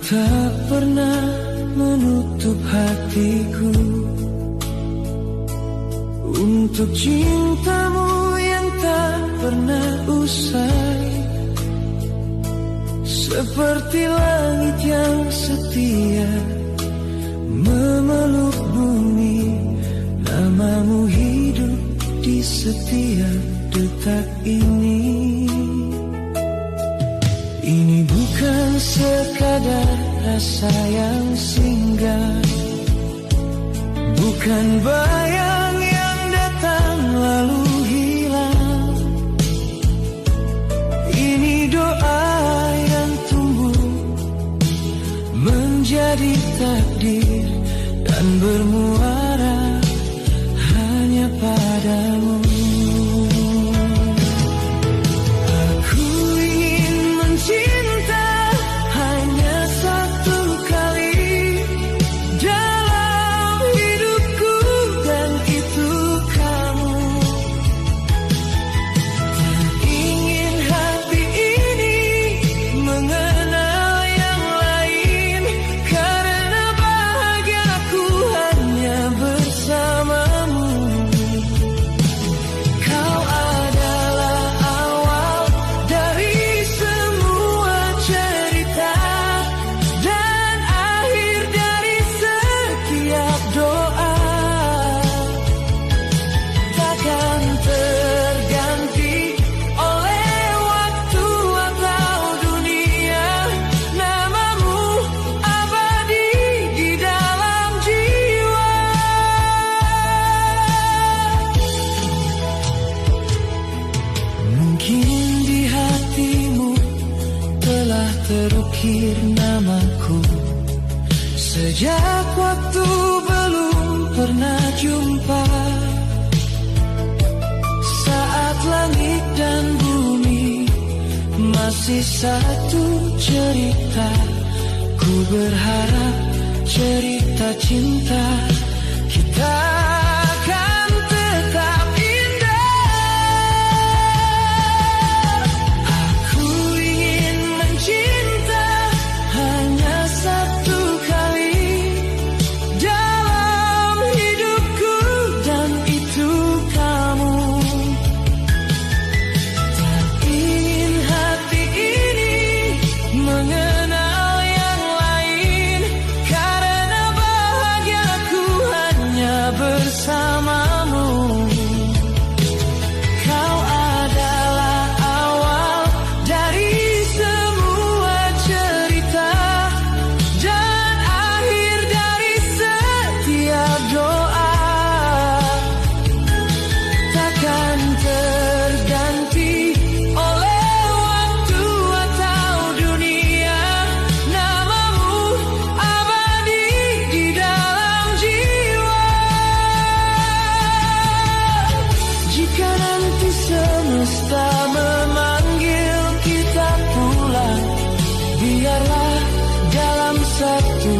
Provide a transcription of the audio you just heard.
tak pernah menutup hatiku untuk cintamu yang tak pernah usai. Seperti langit yang setia memeluk bumi, namamu hidup di setiap detak ini. Ini bukan sekadar rasa yang singgah, bukan bayang yang datang lalu hilang. Ini doa yang tumbuh menjadi takdir dan bermuara hanya padamu. Terukir namaku sejak waktu belum pernah jumpa. Saat langit dan bumi masih satu cerita, ku berharap cerita cinta kita akan tetap indah. Aku ingin mencinta hanya satu kali dalam hidupku, dan itu kamu. Tak ingin hati ini mengenal yang lain, karena bahagiaku hanya bersamamu. Kau adalah awal dari semua cerita dan akhir dari setiap doa. Takkan terganti oleh waktu atau dunia, namamu abadi di dalam jiwa. Jika nanti semesta memanggil kita pulang, biarlah dalam satu